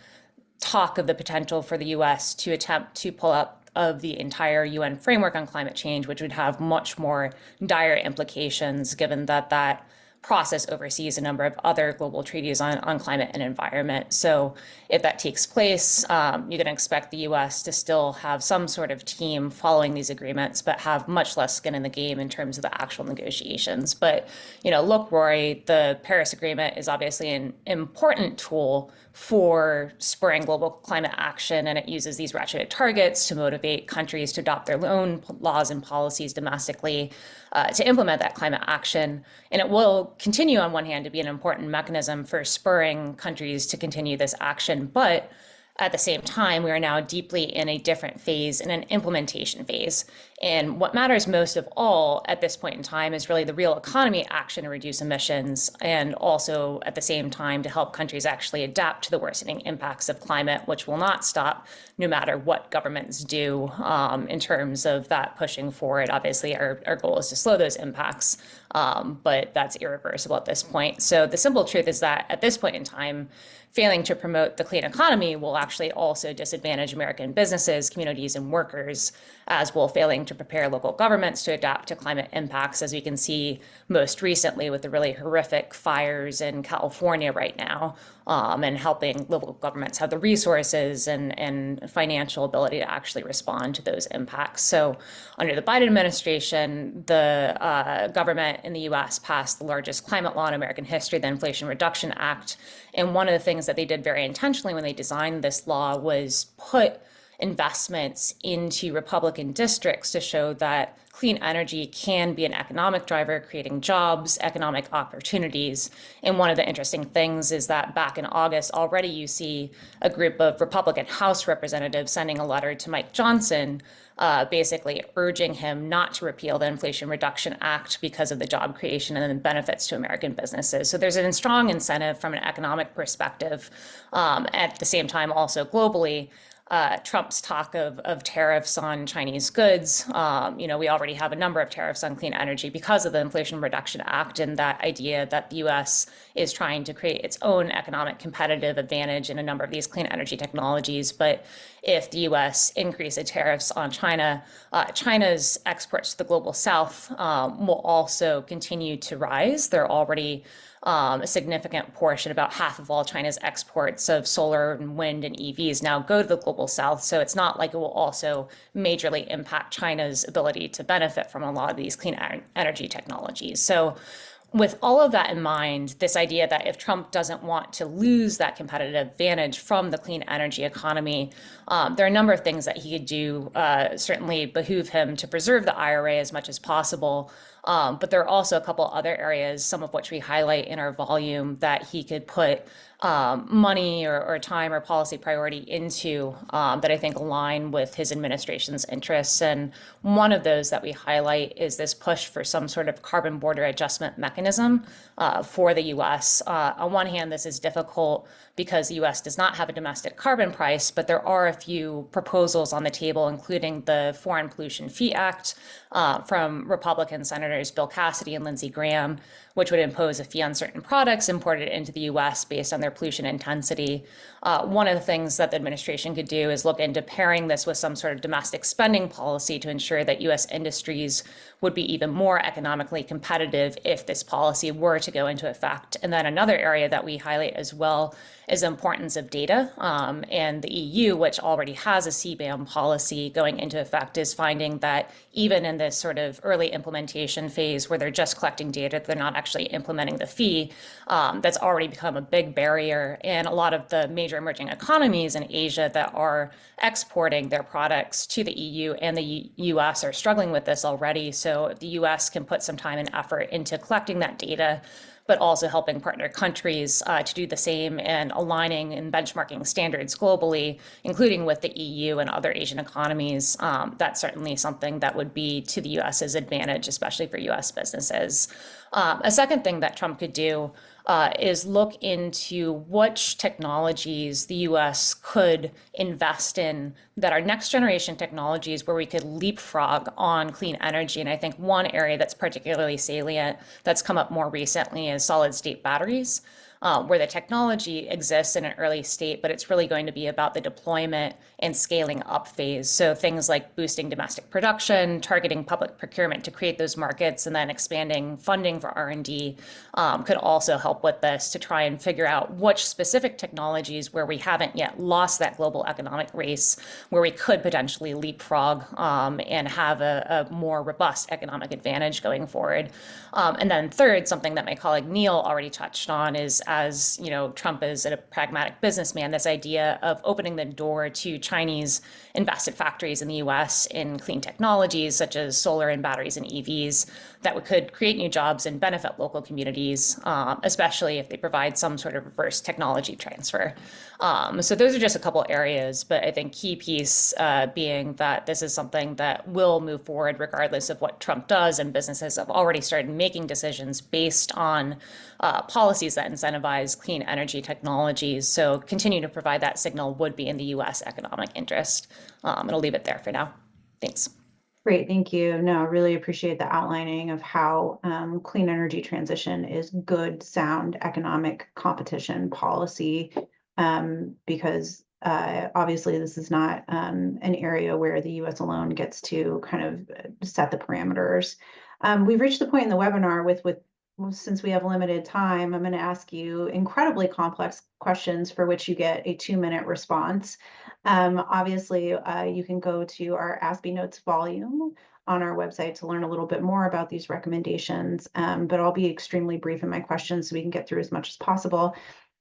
talk of the potential for the US to attempt to pull out of the entire UN framework on climate change, which would have much more dire implications given that that process oversees a number of other global treaties on climate and environment. So if that takes place, you can expect the US to still have some sort of team following these agreements, but have much less skin in the game in terms of the actual negotiations. But, look, Rorry, the Paris Agreement is obviously an important tool for spurring global climate action, and it uses these ratcheted targets to motivate countries to adopt their own laws and policies domestically to implement that climate action. And it will continue, on one hand, to be an important mechanism for spurring countries to continue this action. But at the same time, we are now deeply in a different phase, in an implementation phase. And what matters most of all at this point in time is really the real economy action to reduce emissions, and also at the same time to help countries actually adapt to the worsening impacts of climate, which will not stop no matter what governments do in terms of that pushing forward. Obviously, our goal is to slow those impacts, but that's irreversible at this point. So the simple truth is that at this point in time, failing to promote the clean economy will actually also disadvantage American businesses, communities, and workers, as will failing to prepare local governments to adapt to climate impacts, as we can see most recently with the really horrific fires in California right now, and helping local governments have the resources and financial ability to actually respond to those impacts. So under the Biden administration, the government in the US passed the largest climate law in American history, the Inflation Reduction Act. And one of the things that they did very intentionally when they designed this law was put investments into Republican districts to show that clean energy can be an economic driver, creating jobs, economic opportunities. And one of the interesting things is that back in August, already you see a group of Republican House representatives sending a letter to Mike Johnson, basically urging him not to repeal the Inflation Reduction Act because of the job creation and the benefits to American businesses. So there's a strong incentive from an economic perspective. At the same time, also globally, Trump's talk of tariffs on Chinese goods. We already have a number of tariffs on clean energy because of the Inflation Reduction Act, and that idea that the US is trying to create its own economic competitive advantage in a number of these clean energy technologies. But if the US increases tariffs on China, China's exports to the global south will also continue to rise. They're already a significant portion, about half of all China's exports of solar and wind and EVs now go to the global south. So it's not like it will also majorly impact China's ability to benefit from a lot of these clean energy technologies. So with all of that in mind, this idea that if Trump doesn't want to lose that competitive advantage from the clean energy economy, there are a number of things that he could do, certainly behoove him to preserve the IRA as much as possible. But there are also a couple other areas, some of which we highlight in our volume, that he could put money or time or policy priority into that I think align with his administration's interests. And one of those that we highlight is this push for some sort of carbon border adjustment mechanism for the US. On one hand, this is difficult because the US does not have a domestic carbon price, but there are a few proposals on the table, including the Foreign Pollution Fee Act from Republican Senators Bill Cassidy and Lindsey Graham, which would impose a fee on certain products imported into the US based on their pollution intensity. One of the things that the administration could do is look into pairing this with some sort of domestic spending policy to ensure that US industries would be even more economically competitive if this policy were to go into effect. And then another area that we highlight as well is the importance of data. And the EU, which already has a CBAM policy going into effect, is finding that even in this sort of early implementation phase where they're just collecting data, they're not actually implementing the fee, that's already become a big barrier. And a lot of the major emerging economies in Asia that are exporting their products to the EU and the US are struggling with this already. So if the US can put some time and effort into collecting that data, but also helping partner countries to do the same and aligning and benchmarking standards globally, including with the EU and other Asian economies, that's certainly something that would be to the US's advantage, especially for US businesses. A second thing that Trump could do is look into which technologies the US could invest in that are next generation technologies where we could leapfrog on clean energy. And I think one area that's particularly salient that's come up more recently is solid state batteries, where the technology exists in an early state, but it's really going to be about the deployment and scaling up phase. So things like boosting domestic production, targeting public procurement to create those markets, and then expanding funding for R&D could also help with this to try and figure out which specific technologies where we haven't yet lost that global economic race, where we could potentially leapfrog and have a more robust economic advantage going forward. And then third, something that my colleague Neil already touched on is, as you know, Trump is a pragmatic businessman, this idea of opening the door to Chinese invested factories in the US in clean technologies such as solar and batteries and EVs that could create new jobs and benefit local communities, especially if they provide some sort of reverse technology transfer. So those are just a couple areas, but I think key piece being that this is something that will move forward regardless of what Trump does, and businesses have already started making decisions based on policies that incentivize clean energy technologies. So continue to provide that signal would be in the US economic interest. I'll leave it there for now. Thanks. Great, thank you. No, I really appreciate the outlining of how clean energy transition is good, sound economic competition policy, because obviously this is not an area where the US alone gets to kind of set the parameters. We've reached the point in the webinar since we have limited time, I'm going to ask you incredibly complex questions for which you get a 2-minute response. Obviously, you can go to our ASPI Notes volume on our website to learn a little bit more about these recommendations, but I'll be extremely brief in my questions so we can get through as much as possible.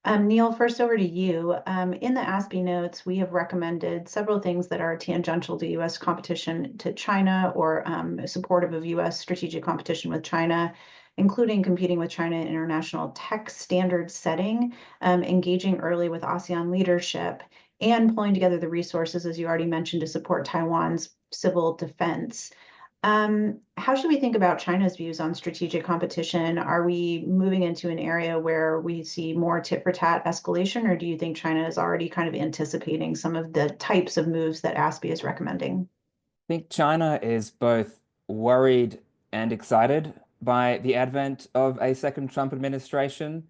Neil, first over to you. In the ASPI Notes, we have recommended several things that are tangential to US competition to China or supportive of US strategic competition with China, including competing with China in international tech standard setting, engaging early with ASEAN leadership, and pulling together the resources, as you already mentioned, to support Taiwan's civil defense. How should we think about China's views on strategic competition? Are we moving into an area where we see more tit for tat escalation, or do you think China is already kind of anticipating some of the types of moves that ASPI is recommending? I think China is both worried and excited by the advent of a second Trump administration.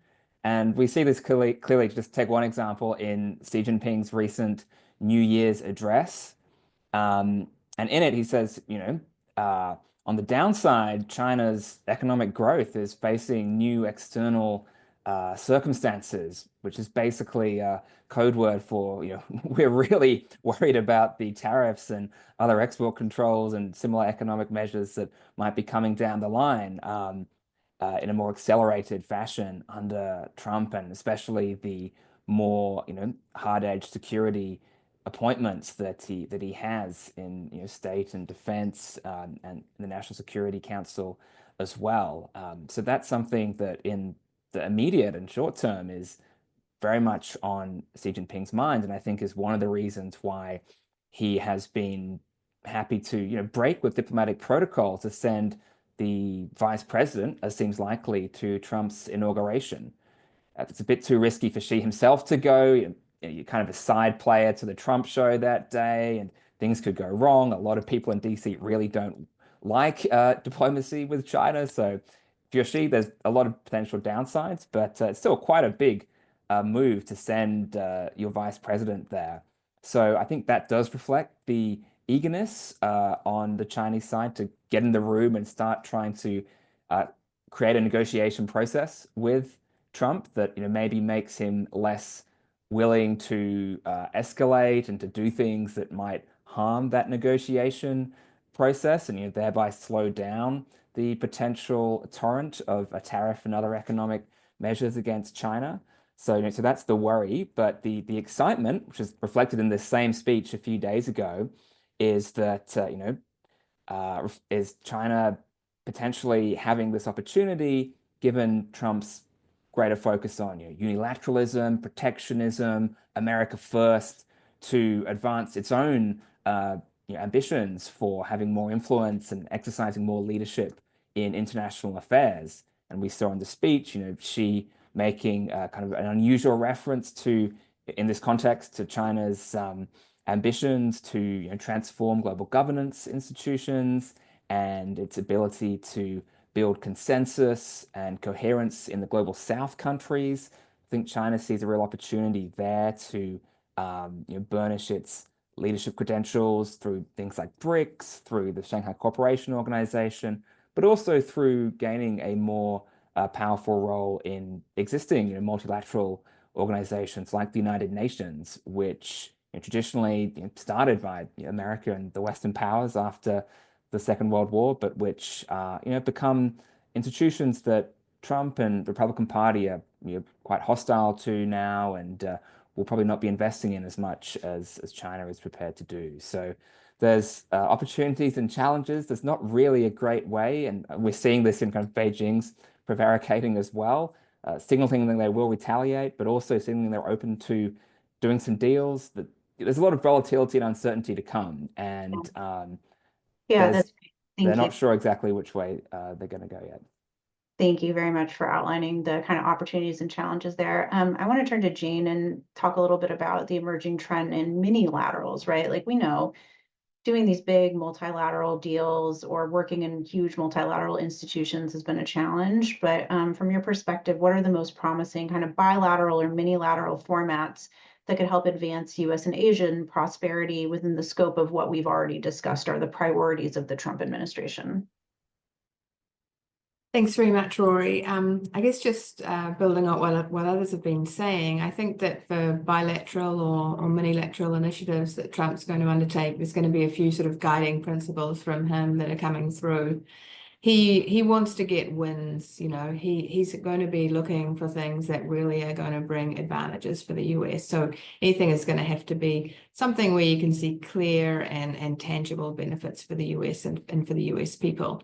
And we see this clearly, just take one example in Xi Jinping's recent New Year's address. And in it, he says, on the downside, China's economic growth is facing new external circumstances, which is basically a code word for, we're really worried about the tariffs and other export controls and similar economic measures that might be coming down the line. in a more accelerated fashion under Trump, and especially the more, hard-edged security appointments that he has in, state and defense, and the National Security Council as well. So that's something that in the immediate and short term is very much on Xi Jinping's mind, and I think is one of the reasons why he has been happy to, break with diplomatic protocol to send the vice president, as seems likely, to Trump's inauguration. It's a bit too risky for Xi himself to go. You're kind of a side player to the Trump show that day, and things could go wrong. A lot of people in DC really don't like diplomacy with China. So if you're Xi, there's a lot of potential downsides, but it's still quite a big move to send your vice president there. So I think that does reflect the eagerness on the Chinese side to get in the room and start trying to create a negotiation process with Trump that maybe makes him less willing to escalate and to do things that might harm that negotiation process, and thereby slow down the potential torrent of a tariff and other economic measures against China. So, so that's the worry. But the excitement, which is reflected in this same speech a few days ago, is that is China potentially having this opportunity, given Trump's greater focus on unilateralism, protectionism, America first, to advance its own ambitions for having more influence and exercising more leadership in international affairs. And we saw in the speech, Xi making kind of an unusual reference to, in this context, to China's ambitions to transform global governance institutions and its ability to build consensus and coherence in the global South countries. I think China sees a real opportunity there to burnish its leadership credentials through things like BRICS, through the Shanghai Cooperation Organization, but also through gaining a more powerful role in existing multilateral organizations like the United Nations, which traditionally started by America and the Western powers after the Second World War, but which become institutions that Trump and the Republican Party are quite hostile to now, and will probably not be investing in as much as China is prepared to do. So there's opportunities and challenges. There's not really a great way, and we're seeing this in kind of Beijing's prevaricating as well, signaling that they will retaliate, but also signaling they're open to doing some deals. That there's a lot of volatility and uncertainty to come, and Yeah, that's great. they're Thank you. not sure exactly which way they're going to go yet. Thank you very much for outlining the kind of opportunities and challenges there. I want to turn to Jane and talk a little bit about the emerging trend in minilaterals, right? Like, we know doing these big multilateral deals or working in huge multilateral institutions has been a challenge. But from your perspective, what are the most promising kind of bilateral or minilateral formats that could help advance US and Asian prosperity within the scope of what we've already discussed are the priorities of the Trump administration? Thanks very much, Rorry. I guess just building on what others have been saying, I think that for bilateral or minilateral initiatives that Trump's going to undertake, there's going to be a few sort of guiding principles from him that are coming through. He wants to get wins, he's going to be looking for things that really are going to bring advantages for the US. So anything is going to have to be something where you can see clear and tangible benefits for the US and for the US people.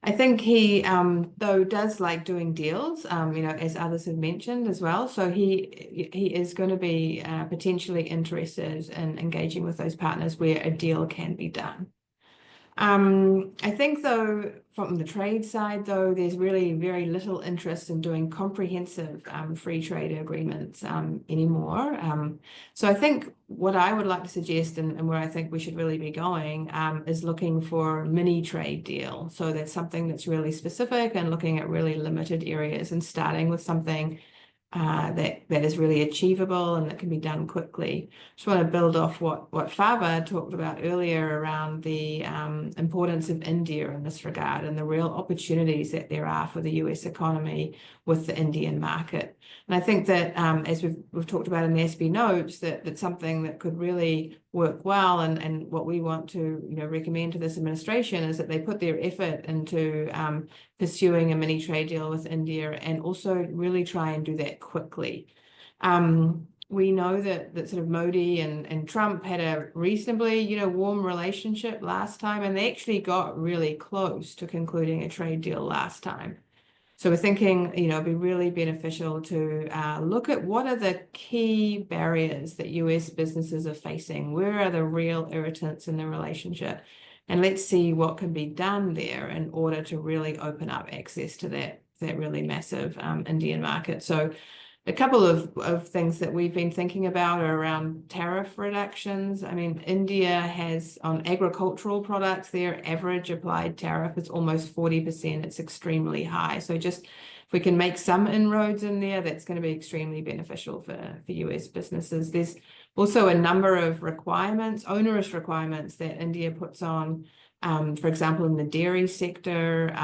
I think he, though, does like doing deals, as others have mentioned as well. So he is going to be potentially interested in engaging with those partners where a deal can be done. I think, though, from the trade side, though, there's really very little interest in doing comprehensive free trade agreements anymore. So I think what I would like to suggest and where I think we should really be going is looking for mini trade deal. So that's something that's really specific and looking at really limited areas and starting with something that is really achievable and that can be done quickly. Just want to build off what Farwa talked about earlier around the importance of India in this regard and the real opportunities that there are for the US economy with the Indian market. And I think that as we've talked about in the ASPI Notes, that's something that could really work well. And what we want to, recommend to this administration is that they put their effort into pursuing a mini trade deal with India, and also really try and do that quickly. We know that sort of Modi and Trump had a reasonably, warm relationship last time, and they actually got really close to concluding a trade deal last time. So we're thinking, it'd be really beneficial to look at what are the key barriers that US businesses are facing. Where are the real irritants in the relationship? And let's see what can be done there in order to really open up access to that really massive Indian market. So a couple of things that we've been thinking about are around tariff reductions. I mean, India has on agricultural products, their average applied tariff is almost 40%. It's extremely high. So just if we can make some inroads in there, that's going to be extremely beneficial for US businesses. There's also a number of requirements, onerous requirements that India puts on, for example, in the dairy sector,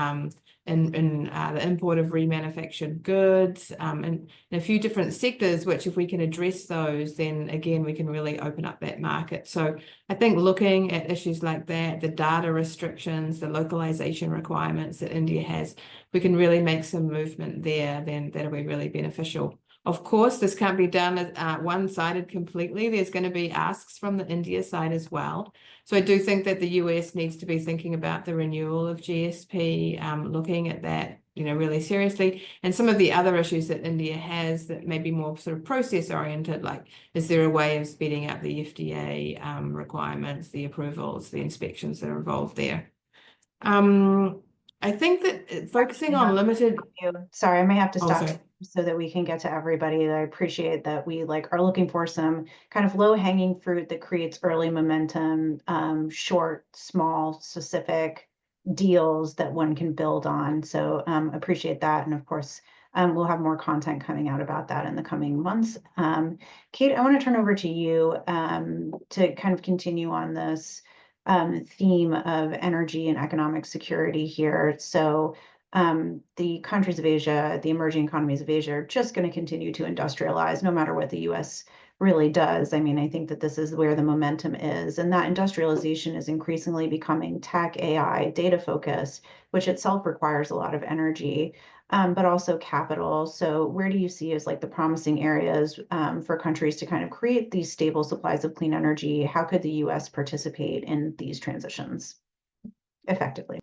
in the import of remanufactured goods, and in a few different sectors, which if we can address those, then again, we can really open up that market. So I think looking at issues like that, the data restrictions, the localization requirements that India has, we can really make some movement there, then that'll be really beneficial. Of course, this can't be done one-sided completely. There's going to be asks from the India side as well. So I do think that the US needs to be thinking about the renewal of GSP, looking at that, really seriously. And some of the other issues that India has that may be more sort of process-oriented, like is there a way of speeding up the FDA requirements, the approvals, the inspections that are involved there? I think that focusing on limited... Sorry, I may have to Oh, stop sorry. so that we can get to everybody. I appreciate that we are looking for some kind of low-hanging fruit that creates early momentum, short, small, specific deals that one can build on. So appreciate that. And of course, we'll have more content coming out about that in the coming months. Kate, I want to turn over to you to kind of continue on this theme of energy and economic security here. So the countries of Asia, the emerging economies of Asia, are just going to continue to industrialize no matter what the US really does. I mean, I think that this is where the momentum is, and that industrialization is increasingly becoming tech, AI, data focused, which itself requires a lot of energy, but also capital. So where do you see as the promising areas for countries to kind of create these stable supplies of clean energy? How could the US participate in these transitions effectively?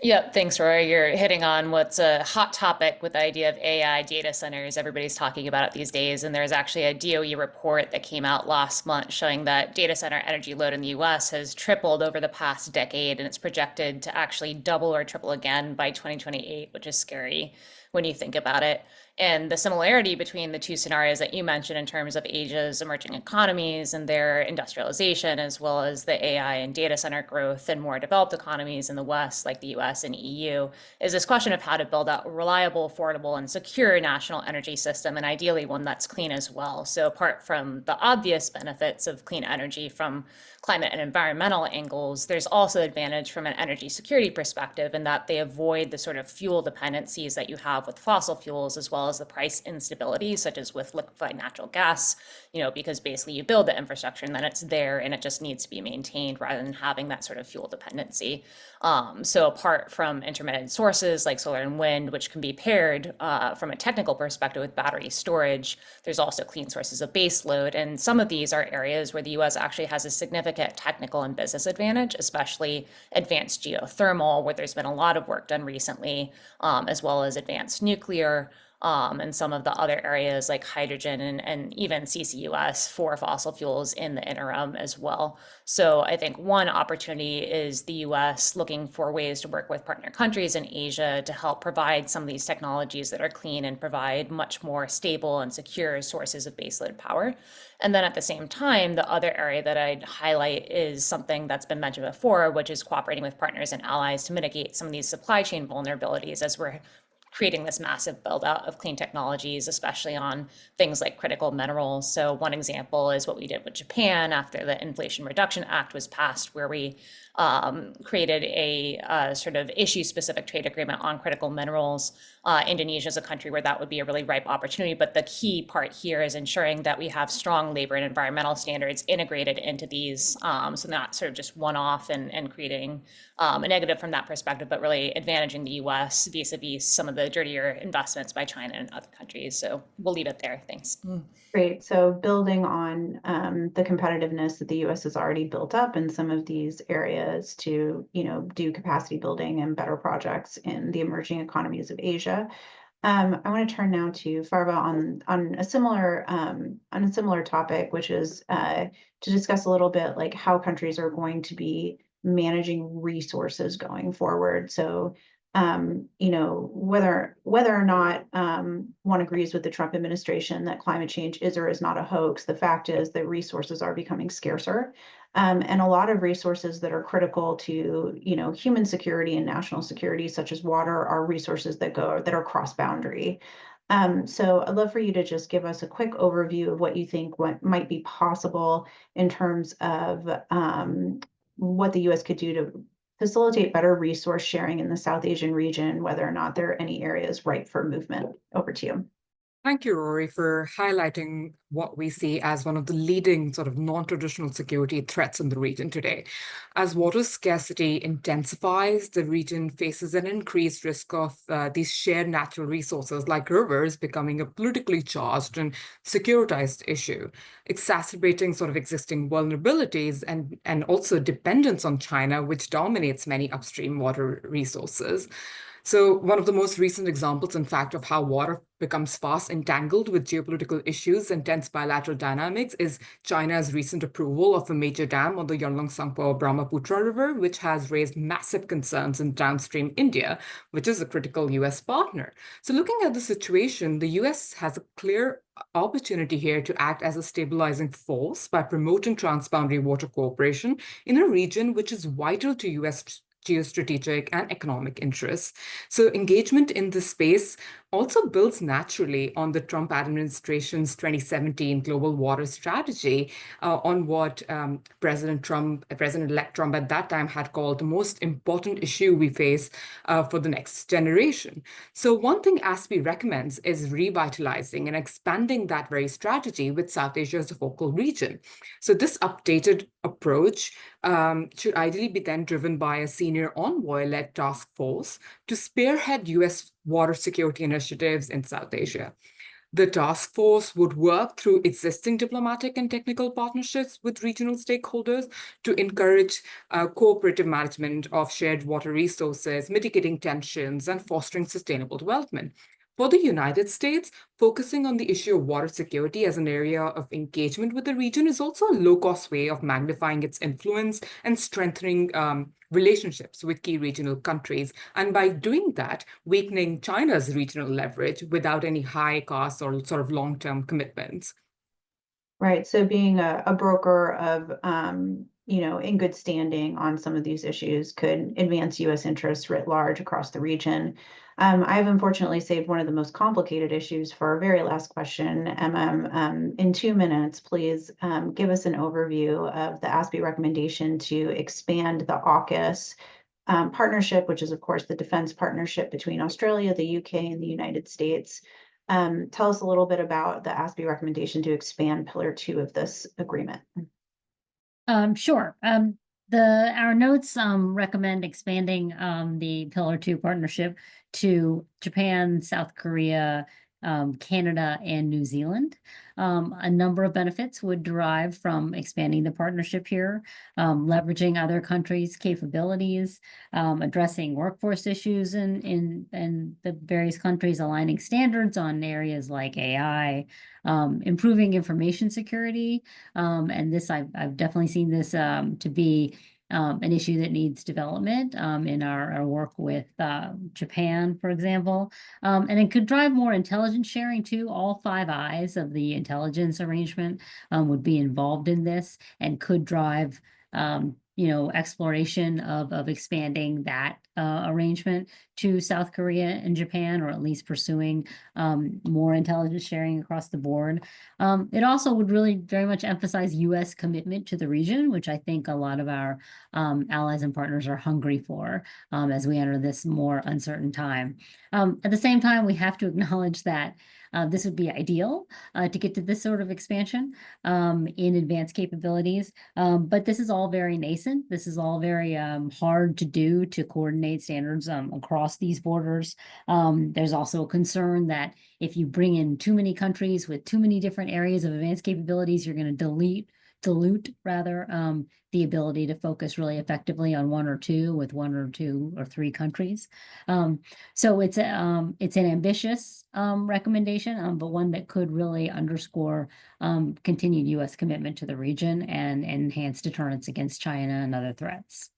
Yep, thanks, Rorry. You're hitting on what's a hot topic with the idea of AI data centers. Everybody's talking about it these days. And there's actually a DOE report that came out last month showing that data center energy load in the US has tripled over the past decade. And it's projected to actually double or triple again by 2028, which is scary when you think about it. And the similarity between the two scenarios that you mentioned in terms of Asia's emerging economies and their industrialization, as well as the AI and data center growth in more developed economies in the West, like the US and EU, is this question of how to build out a reliable, affordable, and secure national energy system, and ideally one that's clean as well. So apart from the obvious benefits of clean energy from climate and environmental angles, there's also advantage from an energy security perspective in that they avoid the sort of fuel dependencies that you have with fossil fuels, as well as the price instability, such as with liquefied natural gas, because basically you build the infrastructure and then it's there and it just needs to be maintained rather than having that sort of fuel dependency. So apart from intermittent sources like solar and wind, which can be paired from a technical perspective with battery storage, there's also clean sources of base load. And some of these are areas where the US actually has a significant technical and business advantage, especially advanced geothermal, where there's been a lot of work done recently, as well as advanced nuclear. And some of the other areas like hydrogen and even CCUS for fossil fuels in the interim as well. So I think one opportunity is the US looking for ways to work with partner countries in Asia to help provide some of these technologies that are clean and provide much more stable and secure sources of baseload power. And then at the same time, the other area that I'd highlight is something that's been mentioned before, which is cooperating with partners and allies to mitigate some of these supply chain vulnerabilities as we're creating this massive build out of clean technologies, especially on things like critical minerals. So one example is what we did with Japan after the Inflation Reduction Act was passed, where we created a sort of issue-specific trade agreement on critical minerals. Indonesia is a country where that would be a really ripe opportunity, but the key part here is ensuring that we have strong labor and environmental standards integrated into these, so not sort of just one-off and creating a negative from that perspective, but really advantaging the US vis-a-vis some of the dirtier investments by China and other countries. So we'll leave it there. Thanks. Great. So building on the competitiveness that the U.S. has already built up in some of these areas to, do capacity building and better projects in the emerging economies of Asia. I want to turn now to Farwa on a similar topic, which is to discuss a little bit like how countries are going to be managing resources going forward. So whether or not one agrees with the Trump administration that climate change is or is not a hoax, the fact is that resources are becoming scarcer. And a lot of resources that are critical to, human security and national security, such as water, are resources that are cross-boundary. So I'd love for you to just give us a quick overview of what you think what might be possible in terms of what the U.S. could do to facilitate better resource sharing in the South Asian region, whether or not there are any areas ripe for movement. Over to you. Thank you, Rory, for highlighting what we see as one of the leading sort of non-traditional security threats in the region today. As water scarcity intensifies, the region faces an increased risk of these shared natural resources like rivers becoming a politically charged and securitized issue, exacerbating sort of existing vulnerabilities and also dependence on China, which dominates many upstream water resources. So one of the most recent examples, in fact, of how water becomes fast entangled with geopolitical issues and tense bilateral dynamics is China's recent approval of a major dam on the Yonlong-Sangpo-Brahmaputra River, which has raised massive concerns in downstream India, which is a critical US partner. So looking at the situation, the US has a clear opportunity here to act as a stabilizing force by promoting transboundary water cooperation in a region which is vital to US geostrategic and economic interests. So engagement in this space also builds naturally on the Trump administration's 2017 global water strategy, on what President-elect Trump at that time had called the most important issue we face for the next generation. So one thing ASPI recommends is revitalizing and expanding that very strategy with South Asia as a focal region. So this updated approach should ideally be then driven by a senior envoy-led task force to spearhead US water security initiatives in South Asia. The task force would work through existing diplomatic and technical partnerships with regional stakeholders to encourage cooperative management of shared water resources, mitigating tensions, and fostering sustainable development. For the United States, focusing on the issue of water security as an area of engagement with the region is also a low-cost way of magnifying its influence and strengthening relationships with key regional countries. And by doing that, weakening China's regional leverage without any high costs or sort of long-term commitments. Right. So being a broker of, in good standing on some of these issues could advance U.S. interests writ large across the region. I've unfortunately saved one of the most complicated issues for our very last question. In 2 minutes, please give us an overview of the ASPI recommendation to expand the AUKUS partnership, which is, of course, the defense partnership between Australia, the UK, and the United States. Tell us a little bit about the ASPI recommendation to expand Pillar 2 of this agreement. Sure. Our notes recommend expanding the Pillar 2 partnership to Japan, South Korea, Canada, and New Zealand. A number of benefits would derive from expanding the partnership here, leveraging other countries' capabilities, addressing workforce issues in the various countries, aligning standards on areas like AI, improving information security. And this, I've definitely seen this to be an issue that needs development in our work with Japan, for example. And it could drive more intelligence sharing too. All 5 eyes of the intelligence arrangement would be involved in this and could drive exploration of expanding that arrangement to South Korea and Japan, or at least pursuing more intelligence sharing across the board. It also would really very much emphasize U.S. commitment to the region, which I think a lot of our allies and partners are hungry for as we enter this more uncertain time. At the same time, we have to acknowledge that this would be ideal to get to this sort of expansion in advanced capabilities. But this is all very nascent. This is all very hard to do, to coordinate standards across these borders. There's also a concern that if you bring in too many countries with too many different areas of advanced capabilities, you're going to dilute rather the ability to focus really effectively on one or two with one or two or three countries. So it's an ambitious recommendation, but one that could really underscore continued U.S. commitment to the region and enhance deterrence against China and other threats.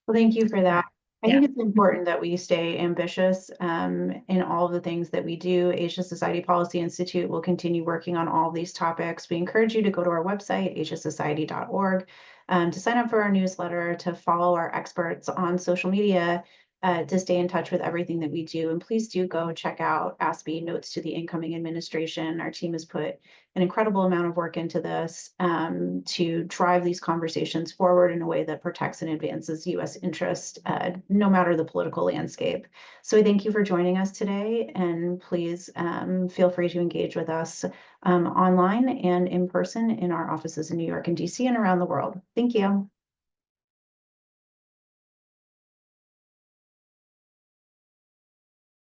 Well, thank you for that. I Yeah. think it's important that we stay ambitious in all of the things that we do. Asia Society Policy Institute will continue working on all these topics. We encourage you to go to our website, asiasociety.org, to sign up for our newsletter, to follow our experts on social media, to stay in touch with everything that we do. And please do go check out ASPI Notes to the Incoming Administration. Our team has put an incredible amount of work into this to drive these conversations forward in a way that protects and advances U.S. interest, no matter the political landscape. So I thank you for joining us today, and please feel free to engage with us online and in person in our offices in New York and DC and around the world. Thank you.